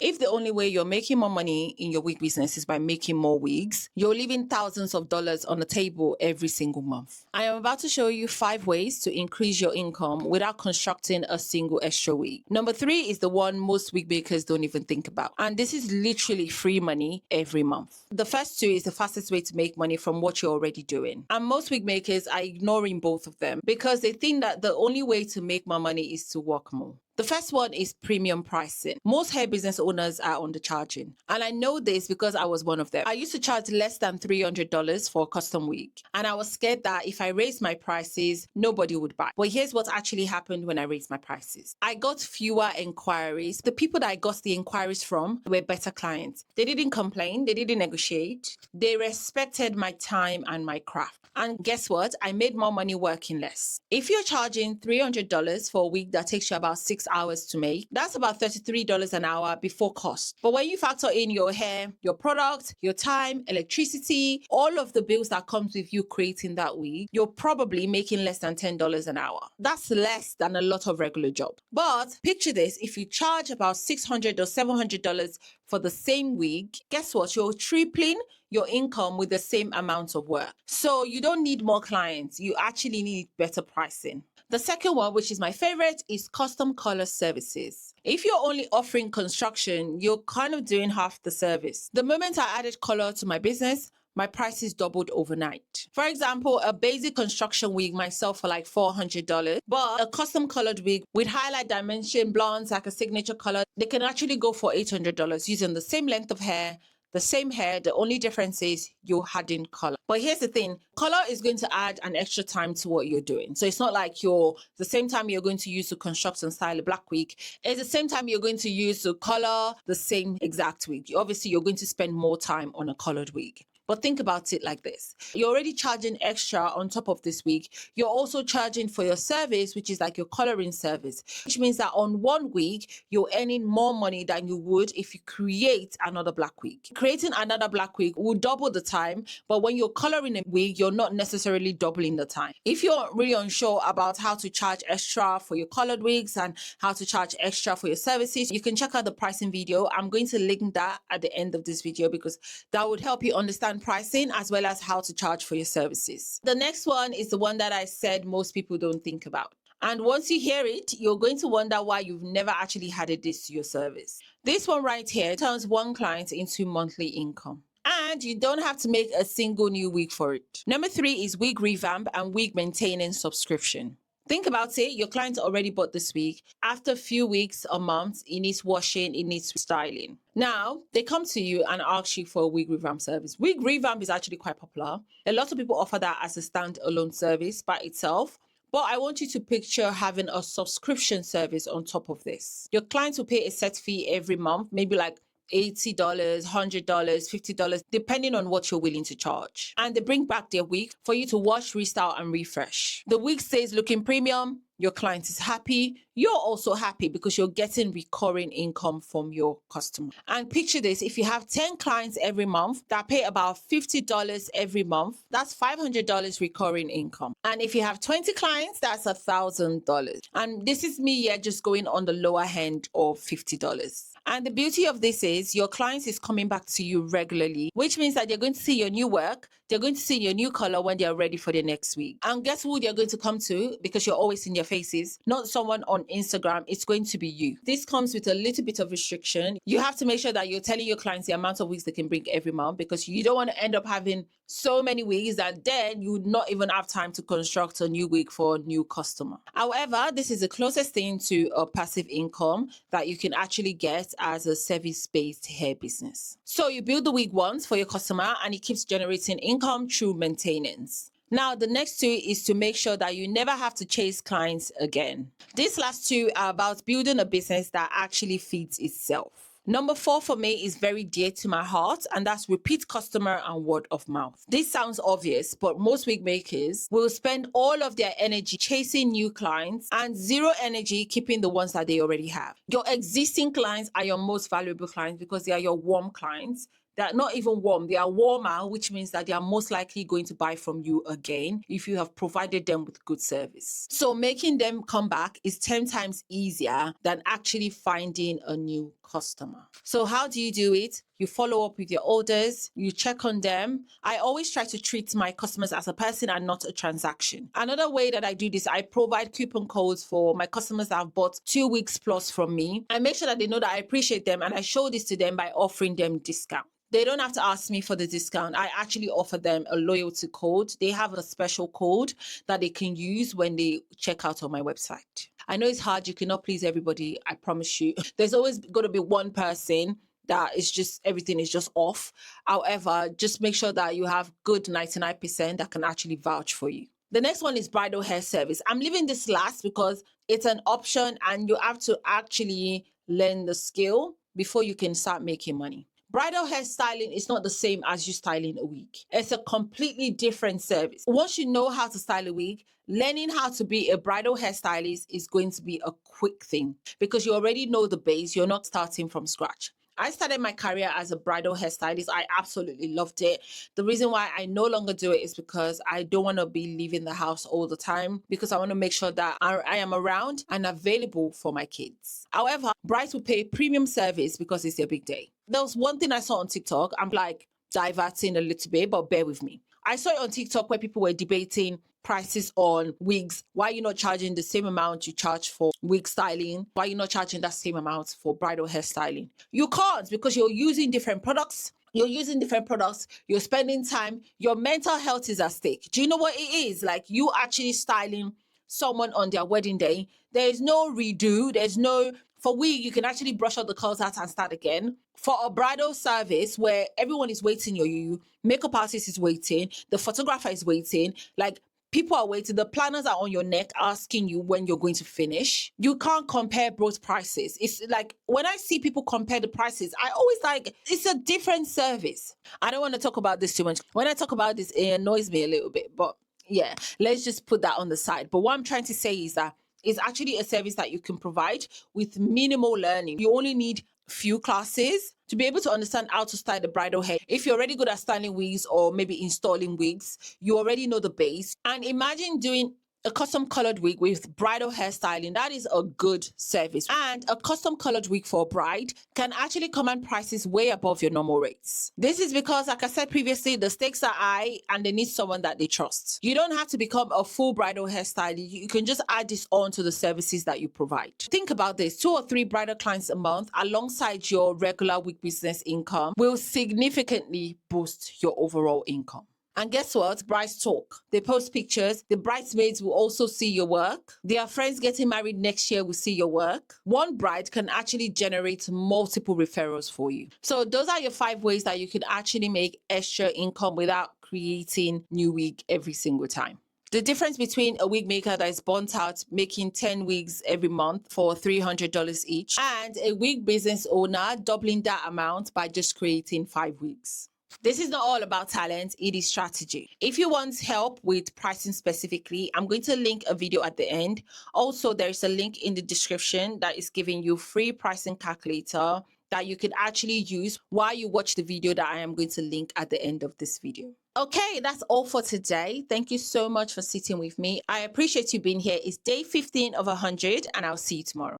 If the only way you're making more money in your wig business is by making more wigs, you're leaving thousands of dollars on the table every single month. I am about to show you 5 ways to increase your income without constructing a single extra wig. Number 3 is the one most wig makers don't even think about. And this is literally free money every month. The first 2 is the fastest way to make money from what you're already doing. And most wig makers are ignoring both of them because they think that the only way to make more money is to work more. The first one is premium pricing. Most hair business owners are undercharging. And I know this because I was one of them. I used to charge less than $300 for a custom wig. And I was scared that if I raised my prices, nobody would buy. But here's what actually happened when I raised my prices. I got fewer inquiries. The people that I got the inquiries from were better clients. They didn't complain. They didn't negotiate. They respected my time and my craft. And guess what? I made more money working less. If you're charging $300 for a wig that takes you about 6 hours to make, that's about $33 an hour before cost. But when you factor in your hair, your product, your time, electricity, all of the bills that comes with you creating that wig, you're probably making less than $10 an hour. That's less than a lot of regular jobs. But picture this, if you charge about $600 or $700 for the same wig, guess what? You're tripling your income with the same amount of work. So you don't need more clients. You actually need better pricing. The second one, which is my favorite, is custom color services. If you're only offering construction, you're kind of doing half the service. The moment I added color to my business, my prices doubled overnight. For example, a basic construction wig might sell for like $400, but a custom colored wig with highlight dimension blondes, like a signature color, they can actually go for $800 using the same length of hair, the same hair. The only difference is you're adding color. But here's the thing, color is going to add an extra time to what you're doing. So it's not like the same time you're going to use to construct and style a black wig, it's the same time you're going to use to color the same exact wig. Obviously, you're going to spend more time on a colored wig. But think about it like this. You're already charging extra on top of this wig. You're also charging for your service, which is like your coloring service, which means that on one wig, you're earning more money than you would if you create another black wig. Creating another black wig will double the time, but when you're coloring a wig, you're not necessarily doubling the time. If you're really unsure about how to charge extra for your colored wigs and how to charge extra for your services, you can check out the pricing video. I'm going to link that at the end of this video because that would help you understand pricing as well as how to charge for your services. The next one is the one that I said most people don't think about. And once you hear it, you're going to wonder why you've never actually added this to your service. This one right here turns one client into monthly income. And you don't have to make a single new wig for it. Number 3 is wig revamp and wig maintenance subscription. Think about it, your client already bought this wig. After a few weeks or months, it needs washing, it needs styling. Now, they come to you and ask you for a wig revamp service. Wig revamp is actually quite popular. A lot of people offer that as a standalone service by itself. But I want you to picture having a subscription service on top of this. Your clients will pay a set fee every month, maybe like $80, $100, $50, depending on what you're willing to charge. And they bring back their wig for you to wash, restyle, and refresh. The wig stays looking premium. Your client is happy. You're also happy because you're getting recurring income from your customer. And picture this, if you have 10 clients every month that pay about $50 every month, that's $500 recurring income. And if you have 20 clients, that's $1,000. And this is me here just going on the lower end of $50. And the beauty of this is your client is coming back to you regularly, which means that they're going to see your new work. They're going to see your new color when they're ready for their next week. And guess who they're going to come to, because you're always in their faces, not someone on Instagram. It's going to be you. This comes with a little bit of restriction. You have to make sure that you're telling your clients the amount of wigs they can bring every month, because you don't want to end up having so many wigs that then you would not even have time to construct a new wig for a new customer. However, this is the closest thing to a passive income that you can actually get as a service-based hair business. So you build the wig once for your customer and it keeps generating income through maintenance. Now, the next 2 is to make sure that you never have to chase clients again. These last 2 are about building a business that actually feeds itself. Number 4 for me is very dear to my heart, and that's repeat customer and word of mouth. This sounds obvious, but most wig makers will spend all of their energy chasing new clients and zero energy keeping the ones that they already have. Your existing clients are your most valuable clients because they are your warm clients. They're not even warm. They are warmer, which means that they are most likely going to buy from you again if you have provided them with good service. So making them come back is 10 times easier than actually finding a new customer. So how do you do it? You follow up with your orders, you check on them. I always try to treat my customers as a person and not a transaction. Another way that I do this, I provide coupon codes for my customers that have bought 2 weeks plus from me. I make sure that they know that I appreciate them, and I show this to them by offering them discount. They don't have to ask me for the discount. I actually offer them a loyalty code. They have a special code that they can use when they check out on my website. I know it's hard. You cannot please everybody. I promise you. There's always got to be one person that is just, everything is just off. However, just make sure that you have good 99% that can actually vouch for you. The next one is bridal hair service. I'm leaving this last because it's an option and you have to actually learn the skill before you can start making money. Bridal hair styling is not the same as you styling a wig. It's a completely different service. Once you know how to style a wig, learning how to be a bridal hairstylist is going to be a quick thing because you already know the base. You're not starting from scratch. I started my career as a bridal hairstylist. I absolutely loved it. The reason why I no longer do it is because I don't want to be leaving the house all the time, because I want to make sure that I am around and available for my kids. However, brides will pay premium service because it's their big day. There was one thing I saw on TikTok. I'm like diverting a little bit, but bear with me. I saw it on TikTok where people were debating prices on wigs. Why are you not charging the same amount you charge for wig styling? Why are you not charging that same amount for bridal hairstyling? You can't, because you're using different products. You're spending time, your mental health is at stake. Do you know what it is? Like, you actually styling someone on their wedding day. There is no redo. There's no, for wig, you can actually brush out the curls out and start again. For a bridal service where everyone is waiting, you makeup artist is waiting, the photographer is waiting, like, people are waiting. The planners are on your neck asking you when you're going to finish. You can't compare both prices. It's like, when I see people compare the prices, I always like, it's a different service. I don't want to talk about this too much. When I talk about this, it annoys me a little bit, but yeah, let's just put that on the side. But what I'm trying to say is that it's actually a service that you can provide with minimal learning. You only need few classes to be able to understand how to style the bridal hair. If you're already good at styling wigs or maybe installing wigs, you already know the base. And imagine doing a custom colored wig with bridal hairstyling. That is a good service. And a custom colored wig for a bride can actually command prices way above your normal rates. This is because, like I said previously, the stakes are high and they need someone that they trust. You don't have to become a full bridal hairstylist. You can just add this on to the services that you provide. Think about this: 2 or 3 bridal clients a month alongside your regular wig business income will significantly boost your overall income. And guess what? Brides talk. They post pictures. The bridesmaids will also see your work. Their friends getting married next year will see your work. One bride can actually generate multiple referrals for you. So those are your 5 ways that you can actually make extra income without creating new wig every single time. The difference between a wig maker that is burnt out making 10 wigs every month for $300 each and a wig business owner doubling that amount by just creating 5 wigs. This is not all about talent, it is strategy. If you want help with pricing specifically, I'm going to link a video at the end. Also, there's a link in the description that is giving you free pricing calculator that you can actually use while you watch the video that I am going to link at the end of this video. Okay, that's all for today. Thank you so much for sitting with me. I appreciate you being here. It's day 15 of 100 and I'll see you tomorrow.